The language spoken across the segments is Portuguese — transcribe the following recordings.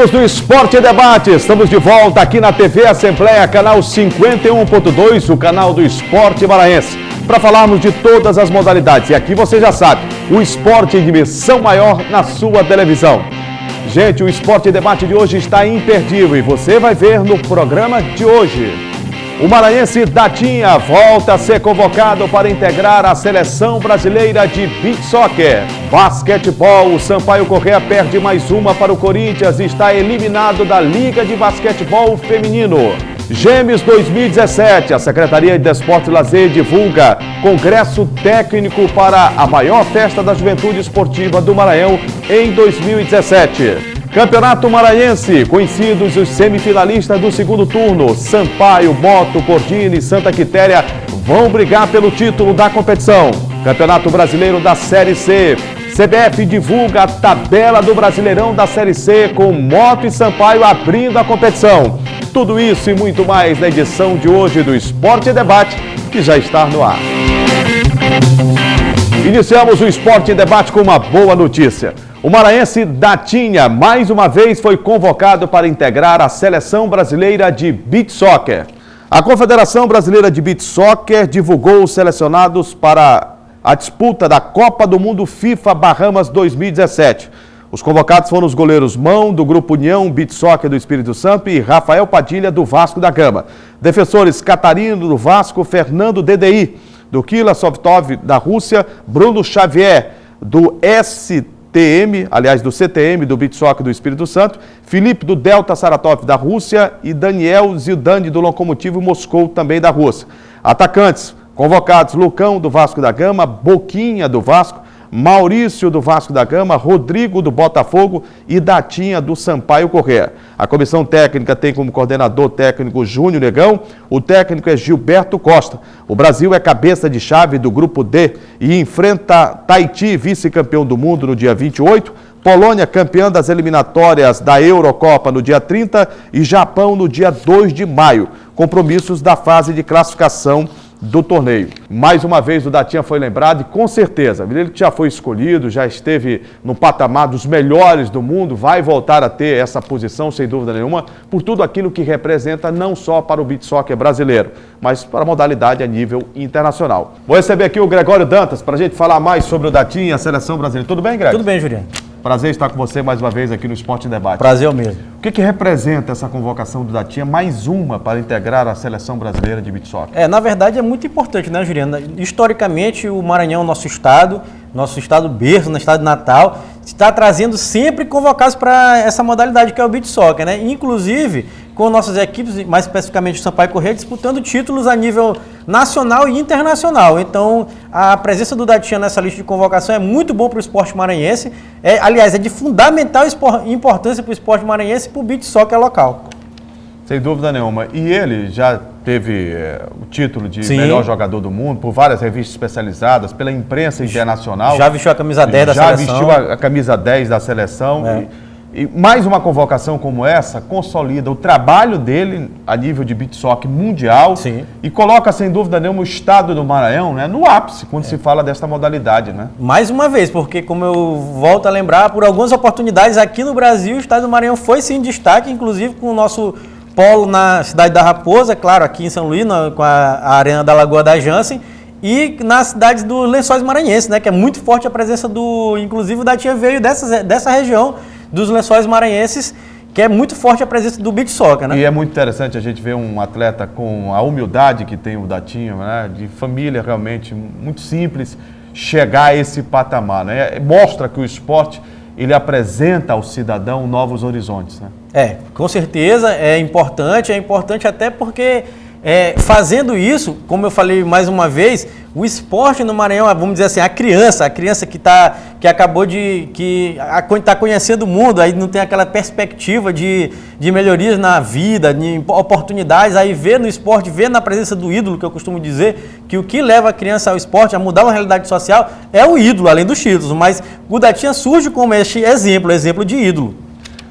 amigos do Esporte Debate, estamos de volta aqui na TV Assembleia, canal 51.2, o canal do Esporte Maranhense, para falarmos de todas as modalidades. E aqui você já sabe, o esporte em dimensão maior na sua televisão. Gente, o Esporte Debate de hoje está imperdível e você vai ver no programa de hoje. O maranhense Datinha volta a ser convocado para integrar a seleção brasileira de beach soccer. Basquetebol, o Sampaio Corrêa perde mais uma para o Corinthians e está eliminado da Liga de Basquetebol Feminino. Gêmeos 2017, a Secretaria de Desporto e Lazer divulga congresso técnico para a maior festa da juventude esportiva do Maranhão em 2017. Campeonato Maranhense, conhecidos os semifinalistas do segundo turno, Sampaio, Moto, Cordini e Santa Quitéria vão brigar pelo título da competição. Campeonato Brasileiro da Série C, CBF divulga a tabela do Brasileirão da Série C com Moto e Sampaio abrindo a competição. Tudo isso e muito mais na edição de hoje do Esporte Debate, que já está no ar. Iniciamos o Esporte Debate com uma boa notícia. O maranhense Datinha, mais uma vez, foi convocado para integrar a Seleção Brasileira de Beach Soccer. A Confederação Brasileira de Beach Soccer divulgou os selecionados para a disputa da Copa do Mundo FIFA Bahamas 2017. Os convocados foram os goleiros Mão, do Grupo União Beach Soccer do Espírito Santo, e Rafael Padilha, do Vasco da Gama. Defensores Catarino, do Vasco, Fernando DDI, do Kila Sovtov, da Rússia, Bruno Xavier, do do CTM, do Beach Soccer do Espírito Santo, Felipe, do Delta Saratov, da Rússia, e Daniel Zildani, do Lokomotiv Moscou, também da Rússia. Atacantes convocados: Lucão, do Vasco da Gama, Boquinha, do Vasco, Maurício, do Vasco da Gama, Rodrigo, do Botafogo e Datinha, do Sampaio Corrêa. A comissão técnica tem como coordenador técnico Júnior Negão, o técnico é Gilberto Costa. O Brasil é cabeça de chave do Grupo D e enfrenta Tahiti, vice-campeão do mundo, no dia 28, Polônia, campeã das eliminatórias da Eurocopa, no dia 30 e Japão, no dia 2 de maio. Compromissos da fase de classificação do torneio. Mais uma vez o Datinha foi lembrado e com certeza, ele que já foi escolhido, já esteve no patamar dos melhores do mundo, vai voltar a ter essa posição sem dúvida nenhuma, por tudo aquilo que representa não só para o beach soccer brasileiro, mas para a modalidade a nível internacional. Vou receber aqui o Gregório Dantas para a gente falar mais sobre o Datinha e a seleção brasileira. Tudo bem, Greg? Tudo bem, Juliano. Prazer estar com você mais uma vez aqui no Esporte Debate. Prazer mesmo. O que representa essa convocação do Datinha, mais uma, para integrar a seleção brasileira de beach soccer? Na verdade é muito importante, né, Juliano? Historicamente, o Maranhão, nosso estado berço, no estado natal, está trazendo sempre convocados para essa modalidade que é o beach soccer, né? Inclusive com nossas equipes, mais especificamente o Sampaio Corrêa, disputando títulos a nível nacional e internacional. Então, a presença do Datinha nessa lista de convocação é muito bom para o esporte maranhense. Aliás, é de fundamental importância para o esporte maranhense e para o beach soccer local. Sem dúvida nenhuma. E ele já teve o título de melhor jogador do mundo por várias revistas especializadas, pela imprensa internacional. Já vestiu a camisa 10 da seleção. Já vestiu a camisa 10 da seleção. E mais uma convocação como essa consolida o trabalho dele a nível de beach soccer mundial. Sim. E coloca, sem dúvida nenhuma, o estado do Maranhão, né, no ápice quando se fala desta modalidade, né? Mais uma vez, porque como eu volto a lembrar, por algumas oportunidades aqui no Brasil, o estado do Maranhão foi sim destaque, inclusive com o nosso polo na cidade da Raposa, claro, aqui em São Luís, com a Arena da Lagoa da Jansen, e nas cidades dos Lençóis Maranhenses, né, que é muito forte a presença inclusive o Datinha veio dessa região dos Lençóis Maranhenses, que é muito forte a presença do beach soccer, né? E é muito interessante a gente ver um atleta com a humildade que tem o Datinha, né, de família realmente muito simples, chegar a esse patamar, né? Mostra que o esporte, ele apresenta ao cidadão novos horizontes, né? Com certeza é importante até porque fazendo isso, como eu falei mais uma vez, o esporte no Maranhão, vamos dizer assim, a criança que acabou está conhecendo o mundo, aí não tem aquela perspectiva de melhorias na vida, de oportunidades, aí vê no esporte, vê na presença do ídolo, que eu costumo dizer, que o que leva a criança ao esporte, a mudar uma realidade social, é o ídolo, além dos títulos, mas o Datinha surge como este exemplo de ídolo.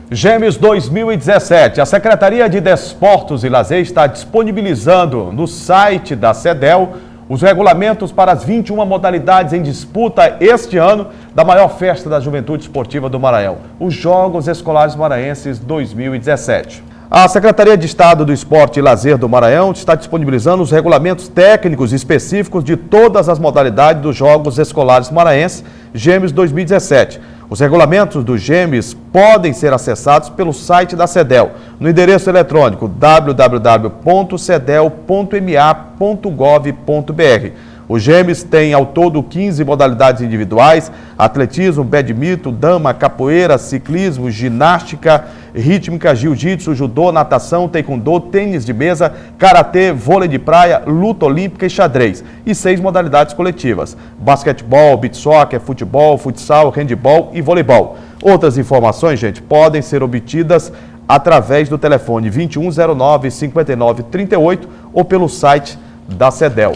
Gêmeos 2017, a Secretaria de Desportos e Lazer está disponibilizando no site da CEDEL os regulamentos para as 21 modalidades em disputa este ano da maior festa da juventude esportiva do Maranhão, os Jogos Escolares Maranhenses 2017. A Secretaria de Estado do Esporte e Lazer do Maranhão está disponibilizando os regulamentos técnicos específicos de todas as modalidades dos Jogos Escolares Maranhenses Gêmeos 2017. Os regulamentos dos Gêmeos podem ser acessados pelo site da CEDEL, no endereço eletrônico www.cedel.ma.gov.br. Os Gêmeos têm ao todo 15 modalidades individuais: atletismo, badminton, dama, capoeira, ciclismo, ginástica rítmica, jiu-jitsu, judô, natação, taekwondo, tênis de mesa, karatê, vôlei de praia, luta olímpica e xadrez. E 6 modalidades coletivas: basquetebol, beach soccer, futebol, futsal, handebol e voleibol. Outras informações, gente, podem ser obtidas através do telefone 2109-5938 ou pelo site da CEDEL.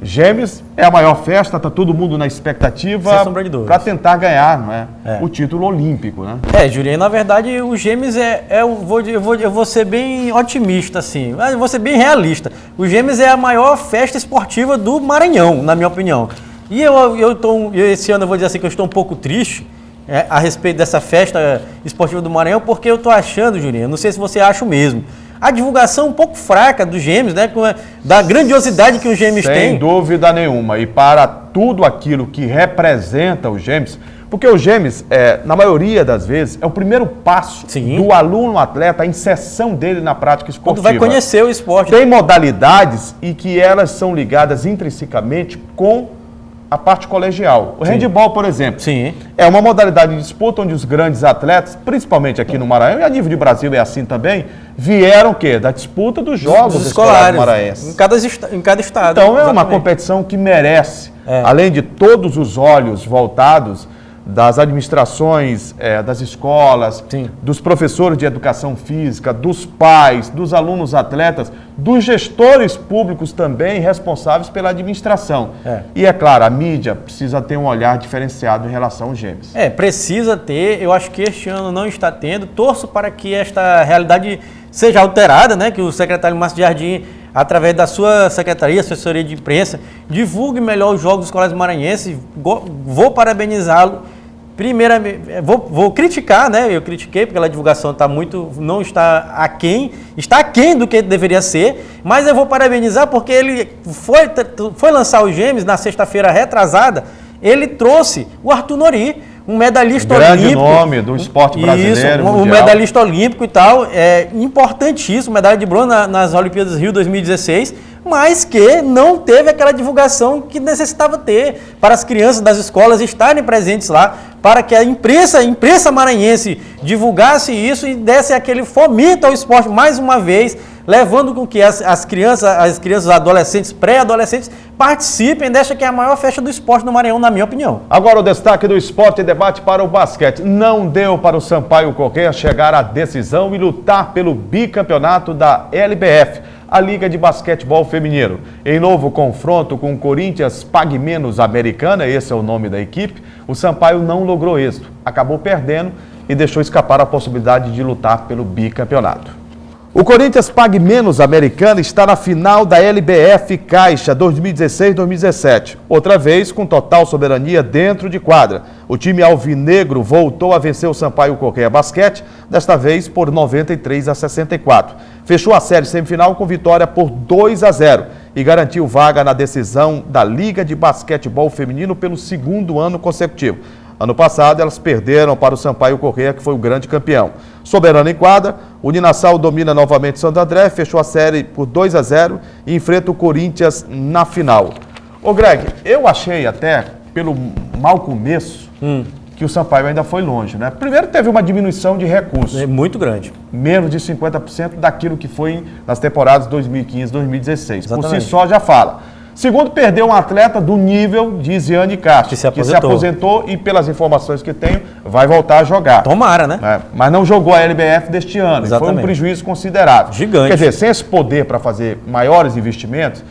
Gêmeos é a maior festa, está todo mundo na expectativa para tentar ganhar, não é? O título olímpico, né? Juliano, na verdade, o Gêmeos eu vou ser bem otimista, assim, eu vou ser bem realista. O Gêmeos é a maior festa esportiva do Maranhão, na minha opinião. E esse ano eu vou dizer assim que eu estou um pouco triste a respeito dessa festa esportiva do Maranhão, porque eu estou achando, Juliano, não sei se você acha o mesmo, a divulgação um pouco fraca dos Gêmeos, né? Da grandiosidade que os Gêmeos têm. Sem dúvida nenhuma. E para tudo aquilo que representa os Gêmeos, porque os Gêmeos, na maioria das vezes, é o primeiro passo do aluno atleta, a inserção dele na prática esportiva. Quando vai conhecer o esporte. Tem modalidades e que elas são ligadas intrinsecamente com a parte colegial. O handebol, por exemplo, é uma modalidade de disputa onde os grandes atletas, principalmente aqui no Maranhão, e a nível de Brasil é assim também, vieram o quê? Da disputa dos Jogos Escolares Maranhenses. Em cada estado. Então é uma competição que merece, além de todos os olhos voltados das administrações, das escolas, dos professores de educação física, dos pais, dos alunos atletas, dos gestores públicos também responsáveis pela administração. E é claro, a mídia precisa ter um olhar diferenciado em relação aos Gêmeos. Precisa ter, eu acho que este ano não está tendo, torço para que esta realidade seja alterada, né? Que o secretário Márcio Jardim, através da sua secretaria, assessoria de imprensa, divulgue melhor os Jogos Escolares Maranhenses. Vou parabenizá-lo. Primeiramente, vou criticar, né? Eu critiquei porque a divulgação não está aquém, está aquém do que deveria ser, mas eu vou parabenizar porque ele foi lançar os Gêmeos na sexta-feira retrasada, ele trouxe o Arthur Nori, um medalhista olímpico. Grande nome do esporte brasileiro, um medalhista olímpico e tal, importantíssimo, medalha de bronze nas Olimpíadas Rio 2016, mas que não teve aquela divulgação que necessitava ter para as crianças das escolas estarem presentes lá, para que a imprensa maranhense divulgasse isso e desse aquele fomento ao esporte mais uma vez, levando com que as crianças, adolescentes, pré-adolescentes participem desta que é a maior festa do esporte no Maranhão, na minha opinião. Agora o destaque do Esporte e Debate para o basquete. Não deu para o Sampaio Corrêa chegar à decisão e lutar pelo bicampeonato da LBF, a Liga de Basquetebol Feminino. Em novo confronto com o Corinthians Pague Menos Americana, esse é o nome da equipe, o Sampaio não logrou êxito, acabou perdendo e deixou escapar a possibilidade de lutar pelo bicampeonato. O Corinthians Pague Menos Americana está na final da LBF Caixa 2016-2017, outra vez com total soberania dentro de quadra. O time alvinegro voltou a vencer o Sampaio Corrêa Basquete, desta vez por 93-64. Fechou a série semifinal com vitória por 2-0 e garantiu vaga na decisão da Liga de Basquetebol Feminino pelo segundo ano consecutivo. Ano passado, elas perderam para o Sampaio Corrêa, que foi o grande campeão. Soberano em quadra, o Uninassal domina novamente Santo André, fechou a série por 2-0 e enfrenta o Corinthians na final. Ô Greg, eu achei até, pelo mau começo, que o Sampaio ainda foi longe, né? Primeiro teve uma diminuição de recursos. É muito grande. Menos de 50% daquilo que foi nas temporadas 2015-2016. Exatamente. Por si só já fala. Segundo, perdeu um atleta do nível de Isiane Castro, que se aposentou e, pelas informações que tenho, vai voltar a jogar. Tomara, né? Mas não jogou a LBF deste ano. Exatamente. Foi um prejuízo considerável. Gigante. Quer dizer, sem esse poder para fazer maiores investimentos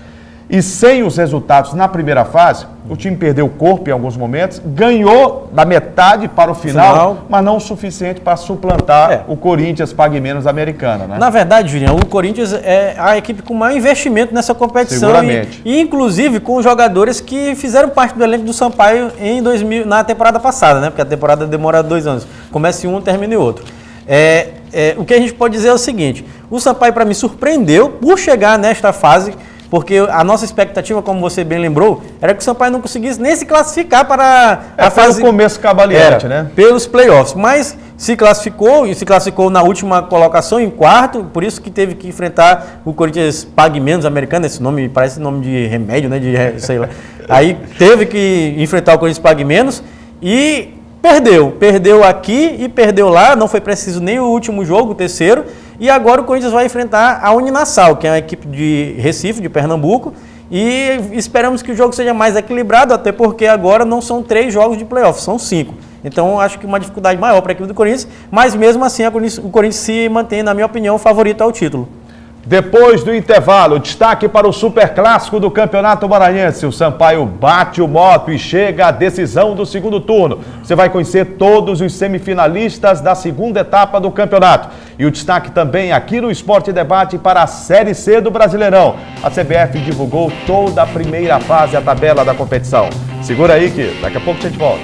e sem os resultados na primeira fase, O time perdeu o corpo em alguns momentos, ganhou da metade para o final. Mas não o suficiente para suplantar o Corinthians Pague Menos americana, né? Na verdade, Julião, o Corinthians é a equipe com maior investimento nessa competição. Seguramente. E inclusive com jogadores que fizeram parte do elenco do Sampaio na temporada passada, né? Porque a temporada demora 2 anos. Começa em um, termina em outro. O que a gente pode dizer é o seguinte: o Sampaio, para mim, surpreendeu por chegar nesta fase, porque a nossa expectativa, como você bem lembrou, era que o Sampaio não conseguisse nem se classificar para a fase... Pelo começo cabaleante, né? Pelos playoffs, mas se classificou, e se classificou na última colocação, em quarto, por isso que teve que enfrentar o Corinthians Pague Menos americano, esse nome parece nome de remédio, né? Sei lá. Aí teve que enfrentar o Corinthians Pague Menos e perdeu aqui e perdeu lá, não foi preciso nem o último jogo, o terceiro, e agora o Corinthians vai enfrentar a Uninassal, que é uma equipe de Recife, de Pernambuco, e esperamos que o jogo seja mais equilibrado, até porque agora não são 3 jogos de playoff, são 5. Então acho que uma dificuldade maior para a equipe do Corinthians, mas mesmo assim o Corinthians se mantém, na minha opinião, favorito ao título. Depois do intervalo, destaque para o Superclássico do Campeonato Maranhense. O Sampaio bate o Moto e chega à decisão do segundo turno. Você vai conhecer todos os semifinalistas da segunda etapa do campeonato. E o destaque também aqui no Esporte Debate para a Série C do Brasileirão. A CBF divulgou toda a primeira fase, a tabela da competição. Segura aí que daqui a pouco a gente volta.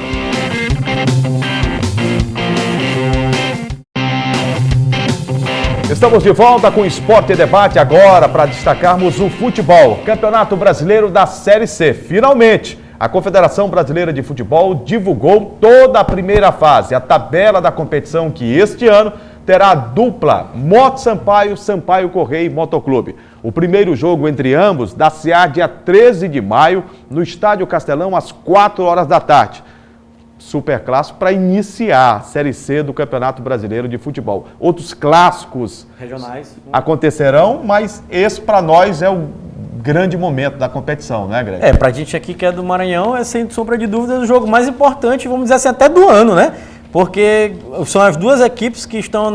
Estamos de volta com o Esporte Debate agora para destacarmos o futebol. Campeonato Brasileiro da Série C. Finalmente, a Confederação Brasileira de Futebol divulgou toda a primeira fase, a tabela da competição que este ano terá a dupla Moto Sampaio, Sampaio Correia e Motoclube. O primeiro jogo entre ambos dá-se-á dia 13 de maio no Estádio Castelão às 4 horas da tarde. Superclássico para iniciar a Série C do Campeonato Brasileiro de Futebol. Outros clássicos regionais acontecerão, mas esse para nós é o grande momento da competição, né, Greg? Pra gente aqui que é do Maranhão, é sem sombra de dúvida o jogo mais importante, vamos dizer assim, até do ano, né? Porque são as duas equipes que estão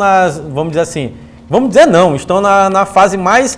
estão na fase mais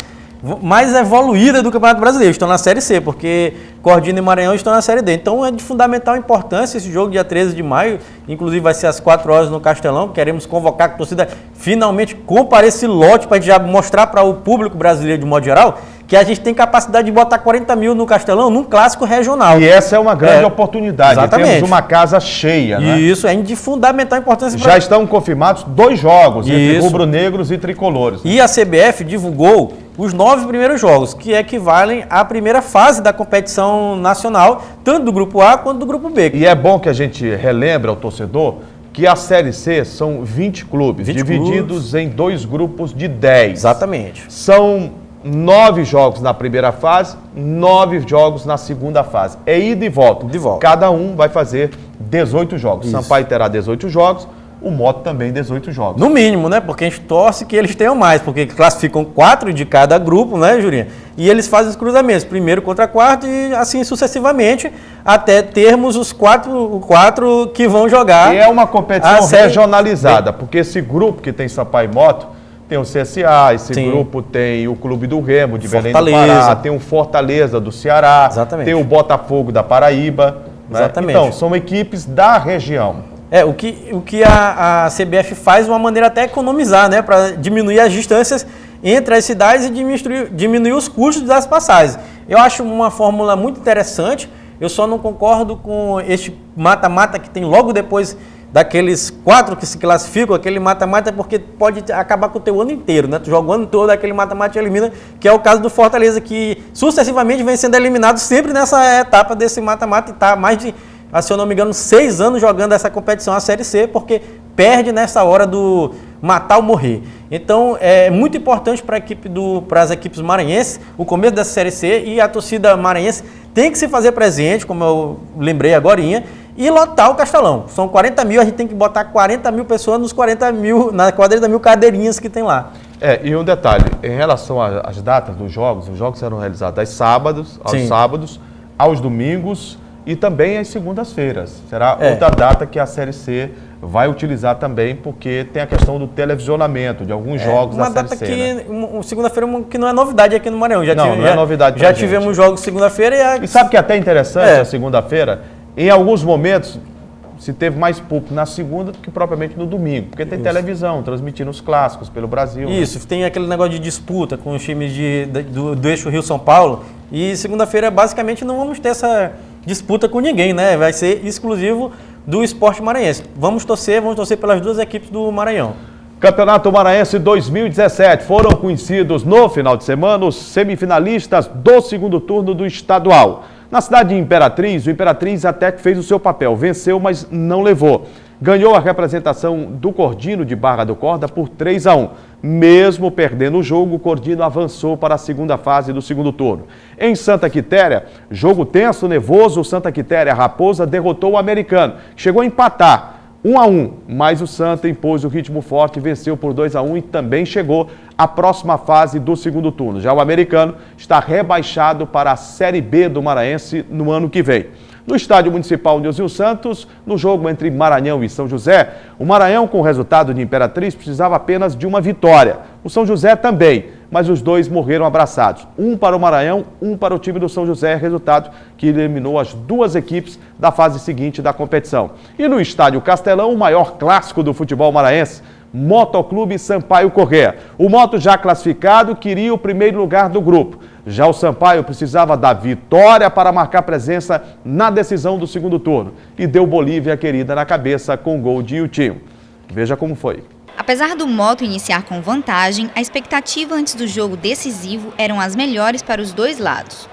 evoluída do Campeonato Brasileiro, estão na Série C, porque Cordina e Maranhão estão na Série D. Então é de fundamental importância esse jogo dia 13 de maio, inclusive vai ser às 4 horas no Castelão. Queremos convocar a torcida finalmente compareça esse lote para a gente já mostrar para o público brasileiro de modo geral que a gente tem capacidade de botar 40 mil no Castelão num clássico regional. E essa é uma grande oportunidade. Exatamente. Temos uma casa cheia, né? Isso, é de fundamental importância. Já estão confirmados 2 jogos entre rubro-negros e tricolores. E a CBF divulgou os 9 primeiros jogos, que equivalem à primeira fase da competição nacional, tanto do Grupo A quanto do Grupo B. E é bom que a gente relembre ao torcedor que a Série C são 20 clubes, divididos em 2 grupos de 10. Exatamente. São 9 jogos na primeira fase, 9 jogos na segunda fase. É ida e volta. Cada um vai fazer 18 jogos. Isso. Sampaio terá 18 jogos, o Moto também 18 jogos. No mínimo, né? Porque a gente torce que eles tenham mais, porque classificam 4 de cada grupo, né, Jurinha? E eles fazem os cruzamentos, primeiro contra quarto e assim sucessivamente, até termos os 4 que vão jogar. E é uma competição regionalizada, porque esse grupo que tem Sampaio e Moto, tem o CSA, esse grupo tem o Clube do Remo de Belém do Pará, tem o Fortaleza do Ceará, tem o Botafogo da Paraíba. Né? Exatamente. Então, são equipes da região. O que a CBF faz de uma maneira até economizar, né? Para diminuir as distâncias entre as cidades e diminuir os custos das passagens. Eu acho uma fórmula muito interessante, eu só não concordo com este mata-mata que tem logo depois daqueles 4 que se classificam, aquele mata-mata, porque pode acabar com o teu ano inteiro, né? Tu joga o ano todo, aquele mata-mata e elimina, que é o caso do Fortaleza, que sucessivamente vem sendo eliminado sempre nessa etapa desse mata-mata e está mais de, se eu não me engano, 6 anos jogando essa competição, a Série C, porque perde nessa hora do matar ou morrer. Então, é muito importante para as equipes maranhenses o começo dessa Série C, e a torcida maranhense tem que se fazer presente, como eu lembrei agorinha, e lotar o Castelão. São 40 mil, a gente tem que botar 40 mil pessoas nas 40 mil cadeirinhas que tem lá. E um detalhe, em relação às datas dos jogos, os jogos serão realizados aos sábados, aos domingos e também às segundas-feiras. Será outra data que a Série C vai utilizar também, porque tem a questão do televisionamento de alguns jogos da Série C. Segunda-feira, que não é novidade aqui no Maranhão. Não é novidade. Já tivemos jogos segunda-feira e sabe que é até interessante a segunda-feira? Em alguns momentos se teve mais público na segunda do que propriamente no domingo, porque tem televisão transmitindo os clássicos pelo Brasil. Isso, né? Tem aquele negócio de disputa com os times do eixo Rio-São Paulo, e segunda-feira basicamente não vamos ter essa disputa com ninguém, né? Vai ser exclusivo do Sport Maranhense. Vamos torcer pelas duas equipes do Maranhão. Campeonato Maranhense 2017, foram conhecidos no final de semana os semifinalistas do segundo turno do estadual. Na cidade de Imperatriz, o Imperatriz até que fez o seu papel, venceu, mas não levou. Ganhou a representação do Cordino de Barra do Corda por 3-1. Mesmo perdendo o jogo, o Cordino avançou para a segunda fase do segundo turno. Em Santa Quitéria, jogo tenso, nervoso, o Santa Quitéria Raposa derrotou o Americano, que chegou a empatar 1-1, mas o Santa impôs o ritmo forte, venceu por 2-1 e também chegou à próxima fase do segundo turno. Já o Americano está rebaixado para a Série B do Maranhense no ano que vem. No estádio municipal Nilson Santos, no jogo entre Maranhão e São José, o Maranhão, com o resultado de Imperatriz, precisava apenas de uma vitória. O São José também, mas os dois morreram abraçados. Um para o Maranhão, um para o time do São José, resultado que eliminou as duas equipes da fase seguinte da competição. E no estádio Castelão, o maior clássico do futebol maranhense, Motoclube Sampaio Corrêa. O Moto, já classificado, queria o primeiro lugar do grupo. Já o Sampaio precisava da vitória para marcar presença na decisão do segundo turno. E deu Bolívia querida na cabeça com o gol de Iltinho. Veja como foi. Apesar do Moto iniciar com vantagem, a expectativa antes do jogo decisivo eram as melhores para os dois lados.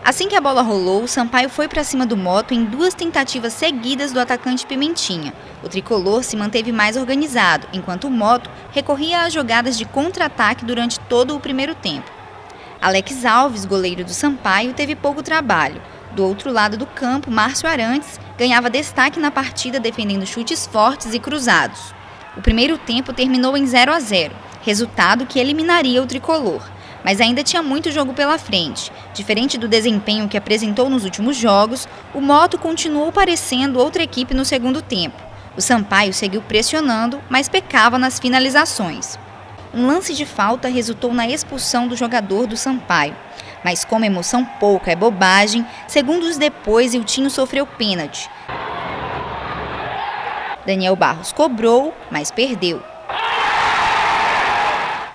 Assim que a bola rolou, o Sampaio foi para cima do Moto em duas tentativas seguidas do atacante Pimentinha. O tricolor se manteve mais organizado, enquanto o Moto recorria às jogadas de contra-ataque durante todo o primeiro tempo. Alex Alves, goleiro do Sampaio, teve pouco trabalho. Do outro lado do campo, Márcio Arantes ganhava destaque na partida defendendo chutes fortes e cruzados. O primeiro tempo terminou em 0-0, resultado que eliminaria o tricolor. Mas ainda tinha muito jogo pela frente. Diferente do desempenho que apresentou nos últimos jogos, o Moto continuou parecendo outra equipe no segundo tempo. O Sampaio seguiu pressionando, mas pecava nas finalizações. Um lance de falta resultou na expulsão do jogador do Sampaio. Mas como emoção pouca é bobagem, segundos depois Iltinho sofreu pênalti. Daniel Barros cobrou, mas perdeu.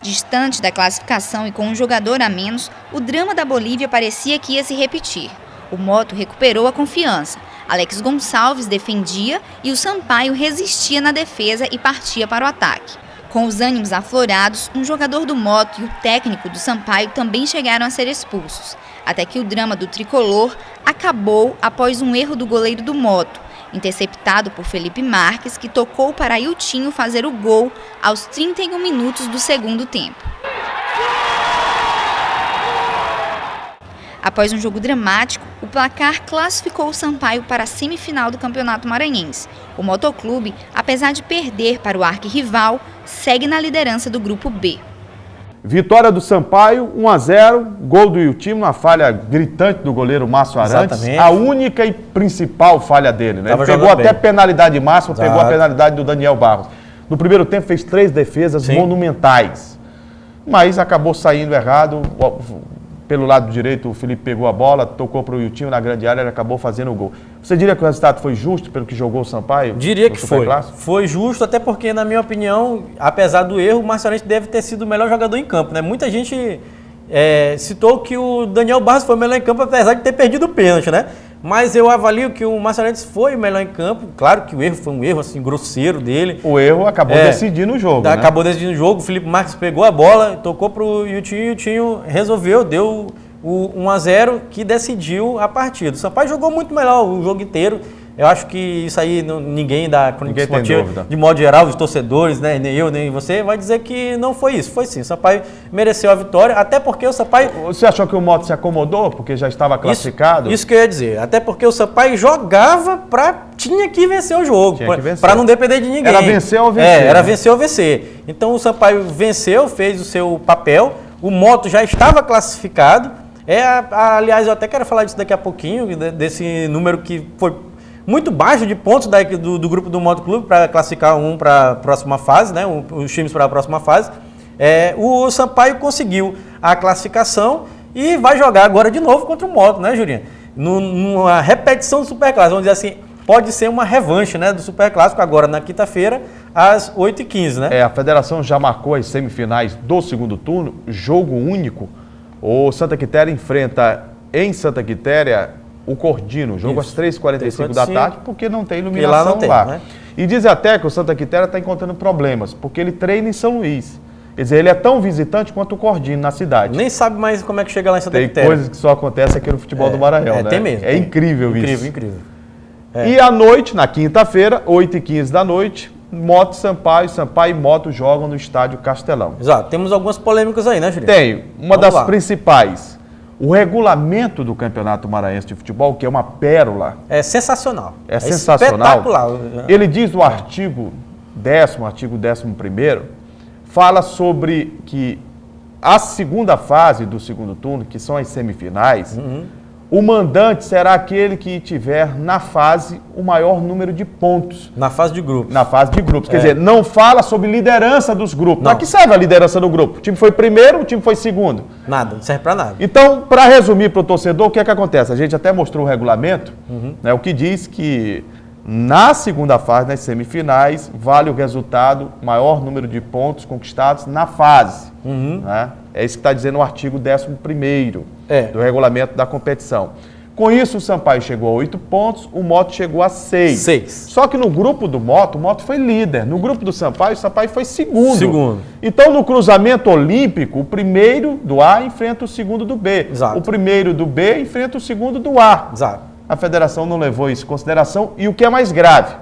Distante da classificação e com um jogador a menos, o drama da Bolívia parecia que ia se repetir. O Moto recuperou a confiança. Alex Gonçalves defendia e o Sampaio resistia na defesa e partia para o ataque. Com os ânimos aflorados, um jogador do Moto e o técnico do Sampaio também chegaram a ser expulsos, até que o drama do tricolor acabou após um erro do goleiro do Moto, interceptado por Felipe Marques, que tocou para Iltinho fazer o gol aos 31 minutos do segundo tempo. Após um jogo dramático, o placar classificou o Sampaio para a semifinal do Campeonato Maranhense. O Motoclube, apesar de perder para o arquirrival, segue na liderança do Grupo B. Vitória do Sampaio, 1-0, gol do Iltinho, uma falha gritante do goleiro Márcio Arantes. Exatamente. A única e principal falha dele, né? Ele pegou até penalidade máxima, pegou a penalidade do Daniel Barros. No primeiro tempo fez 3 defesas monumentais, mas acabou saindo errado. Pelo lado direito, o Felipe pegou a bola, tocou para o Iltinho na grande área e acabou fazendo o gol. Você diria que o resultado foi justo pelo que jogou o Sampaio? Diria que foi. Foi justo, até porque, na minha opinião, apesar do erro, o Márcio Arantes deve ter sido o melhor jogador em campo, né? Muita gente citou que o Daniel Barros foi o melhor em campo, apesar de ter perdido o pênalti, né? Mas eu avalio que o Márcio Arantes foi o melhor em campo. Claro que o erro foi um erro assim, grosseiro dele. O erro acabou decidindo o jogo, né? Acabou decidindo o jogo. O Felipe Marques pegou a bola, tocou para o Iltinho e o Iltinho resolveu, deu o 1-0 que decidiu a partida. O Sampaio jogou muito melhor o jogo inteiro. Eu acho que isso aí ninguém da Crônica Esportiva, de modo geral, os torcedores, né, nem eu, nem você, vai dizer que não foi isso. Foi sim, o Sampaio mereceu a vitória, até porque o Sampaio... Você achou que o Moto se acomodou porque já estava classificado? Isso que eu ia dizer, até porque o Sampaio jogava tinha que vencer o jogo, para não depender de ninguém. Era vencer ou vencer. Era vencer ou vencer. Então o Sampaio venceu, fez o seu papel, o Moto já estava classificado. Aliás, eu até quero falar disso daqui a pouquinho, desse número que foi muito baixo de pontos do grupo do Motoclube para classificar um para a próxima fase, né? Os times para a próxima fase. O Sampaio conseguiu a classificação e vai jogar agora de novo contra o Moto, né, Jurinha? Numa repetição do Superclássico, vamos dizer assim, pode ser uma revanche, né, do Superclássico agora na quinta-feira, às 8h15, né? A federação já marcou as semifinais do segundo turno, jogo único. O Santa Quitéria enfrenta em Santa Quitéria o Cordino, jogo às 3h45 da tarde, porque não tem iluminação lá. Né? E diz até que o Santa Quitéria está encontrando problemas, porque ele treina em São Luís. Quer dizer, ele é tão visitante quanto o Cordino na cidade. Nem sabe mais como é que chega lá em Santa Quitéria. Tem coisas que só acontecem aqui no futebol do Maranhão, né? Tem mesmo. É incrível isso. Incrível. E à noite, na quinta-feira, 8h15 da noite, Moto Sampaio e Moto jogam no estádio Castelão. Exato. Temos algumas polêmicas aí, né, Julinho? Tem. Uma das principais. O regulamento do Campeonato Maranhense de Futebol, que é uma pérola. É sensacional. É sensacional. Espetacular. Ele diz no artigo 10º, artigo 11º, fala sobre que a segunda fase do segundo turno, que são as semifinais, o mandante será aquele que tiver na fase o maior número de pontos. Na fase de grupos. Na fase de grupos. Quer dizer, não fala sobre liderança dos grupos. Não. Para que serve a liderança do grupo? O time foi primeiro, o time foi segundo? Nada, não serve para nada. Então, para resumir para o torcedor, o que é que acontece? A gente até mostrou o regulamento, né, o que diz que na segunda fase, nas semifinais, vale o resultado, maior número de pontos conquistados na fase. Né? É isso que está dizendo o artigo 11º do regulamento da competição. Com isso, o Sampaio chegou a 8 pontos, o Moto chegou a 6. Só que no grupo do Moto, o Moto foi líder. No grupo do Sampaio, o Sampaio foi segundo. Então, no cruzamento olímpico, o primeiro do A enfrenta o segundo do B. Exato. O primeiro do B enfrenta o segundo do A. Exato. A federação não levou isso em consideração. E o que é mais grave,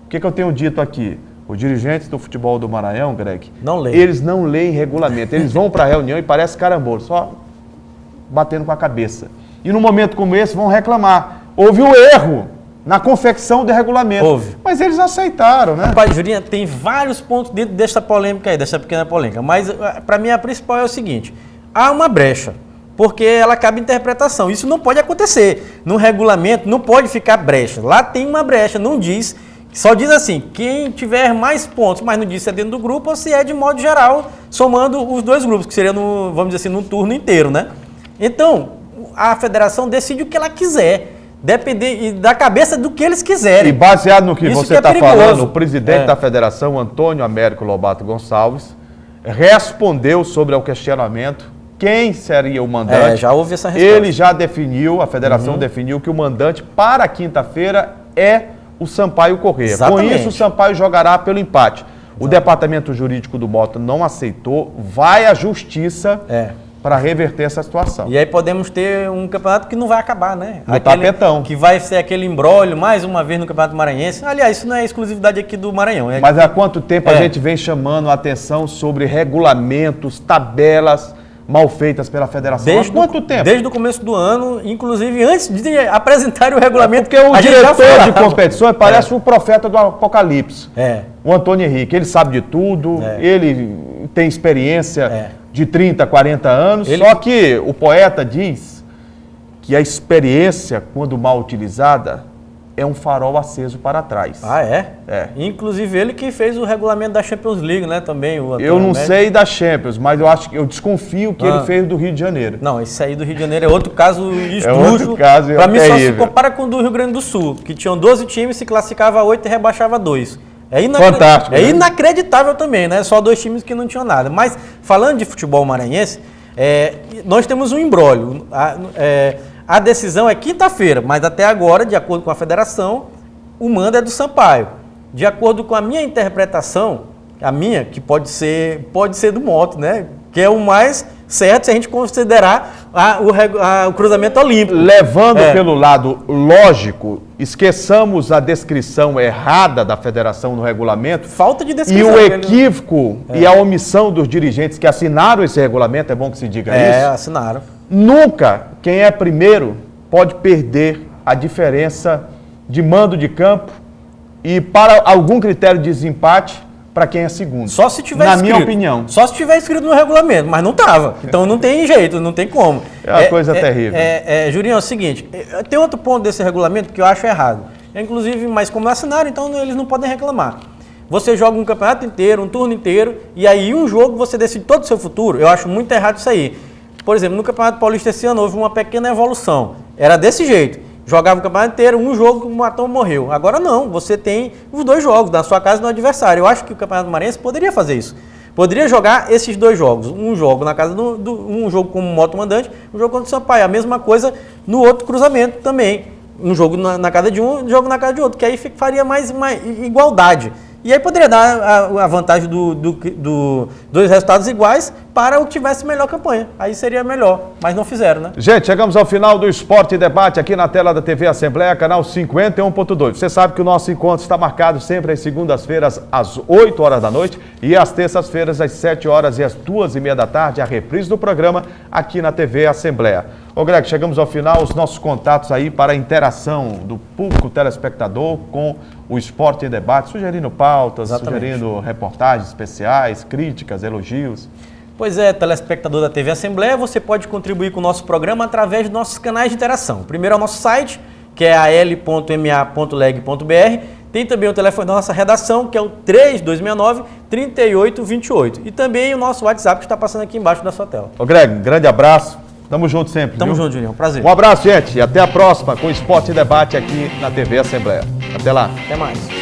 o que eu tenho dito aqui? Os dirigentes do futebol do Maranhão, Greg, eles não leem regulamento. Eles vão para a reunião e parece carambola, só batendo com a cabeça. E num momento como esse vão reclamar. Houve um erro na confecção do regulamento. Houve. Mas eles aceitaram, né? Rapaz, Jurinha, tem vários pontos dentro dessa polêmica aí, dessa pequena polêmica. Mas para mim a principal é o seguinte: há uma brecha, porque ela cabe interpretação. Isso não pode acontecer. No regulamento não pode ficar brecha. Lá tem uma brecha, não diz. Só diz assim, quem tiver mais pontos, mas não diz se é dentro do grupo ou se é de modo geral, somando os dois grupos, que seria, vamos dizer assim, no turno inteiro, né? Então, a federação decide o que ela quiser, depender da cabeça do que eles quiserem. E baseado no que Isso você que está perigoso. falando, o presidente da federação, Antônio Américo Lobato Gonçalves, respondeu sobre o questionamento quem seria o mandante. Já houve essa resposta. Ele já definiu, a federação definiu que o mandante para quinta-feira é o Sampaio Corrêa. Exatamente. Com isso, o Sampaio jogará pelo empate. O departamento jurídico do Moto não aceitou, vai à justiça para reverter essa situação. E aí podemos ter um campeonato que não vai acabar, né? No tapetão. Que vai ser aquele imbróglio mais uma vez no Campeonato Maranhense. Aliás, isso não é exclusividade aqui do Maranhão. Mas há quanto tempo a gente vem chamando a atenção sobre regulamentos, tabelas mal feitas pela federação? Há quanto tempo? Desde o começo do ano, inclusive antes de apresentarem o regulamento. Porque o diretor de competições parece o profeta do Apocalipse. O Antônio Henrique, ele sabe de tudo, ele tem experiência de 30, 40 anos, só que o poeta diz que a experiência, quando mal utilizada, é um farol aceso para trás. Ah, é? Inclusive ele que fez o regulamento da Champions League, né, também. O eu não sei da Champions, mas eu desconfio que ele fez do Rio de Janeiro. Não, esse aí do Rio de Janeiro é outro caso esdrúxulo. É outro caso, para mim só se compara com o do Rio Grande do Sul, que tinham 12 times, se classificava 8 e rebaixava 2. Fantástico. É inacreditável também, né? Só 2 times que não tinham nada. Mas falando de futebol maranhense, nós temos um imbróglio. A decisão é quinta-feira, mas até agora, de acordo com a federação, o mando é do Sampaio. De acordo com a minha interpretação, a minha, que pode ser do Moto, né? Que é o mais certo se a gente considerar o cruzamento olímpico. Levando pelo lado lógico, esqueçamos a descrição errada da federação no regulamento. Falta de descrição. E o equívoco e a omissão dos dirigentes que assinaram esse regulamento, é bom que se diga isso. Assinaram. Nunca quem é primeiro pode perder a diferença de mando de campo e para algum critério de desempate para quem é segundo. Só se tiver escrito. Na minha opinião. Só se tiver escrito no regulamento, mas não estava. Então não tem jeito, não tem como. É uma coisa terrível. Jurinho, é o seguinte, tem outro ponto desse regulamento que eu acho errado. Inclusive, mas como assinaram, então eles não podem reclamar. Você joga um campeonato inteiro, um turno inteiro, e aí um jogo você decide todo o seu futuro. Eu acho muito errado isso aí. Por exemplo, no Campeonato Paulista esse ano houve uma pequena evolução. Era desse jeito. Jogava o campeonato inteiro, um jogo, matou, morreu. Agora não, você tem os 2 jogos, na sua casa e no adversário. Eu acho que o Campeonato Maranhense poderia fazer isso. Poderia jogar esses 2 jogos. Um jogo na casa um jogo como moto mandante, um jogo contra o Sampaio. A mesma coisa no outro cruzamento também. Um jogo na casa de um jogo na casa de outro, que aí faria mais uma igualdade. E aí poderia dar a vantagem dos resultados iguais para o que tivesse melhor campanha. Aí seria melhor, mas não fizeram, né? Gente, chegamos ao final do Esporte Debate aqui na tela da TV Assembleia, canal 51.2. Você sabe que o nosso encontro está marcado sempre às segundas-feiras, às 8 horas da noite e às terças-feiras, às 7 horas e às 2h30 da tarde, a reprise do programa aqui na TV Assembleia. Ô Greg, chegamos ao final, os nossos contatos aí para a interação do público telespectador com o Esporte em Debate, sugerindo pautas, sugerindo reportagens especiais, críticas, elogios. Pois é, telespectador da TV Assembleia, você pode contribuir com o nosso programa através dos nossos canais de interação. Primeiro é o nosso site, que é al.ma.leg.br. Tem também o telefone da nossa redação, que é o 3269-3828. E também o nosso WhatsApp, que está passando aqui embaixo da sua tela. Ô Greg, um grande abraço. Tamo junto sempre. Tamo junto, Julião. Prazer. Um abraço, gente. E até a próxima com o Esporte em Debate aqui na TV Assembleia. Até lá. Até mais.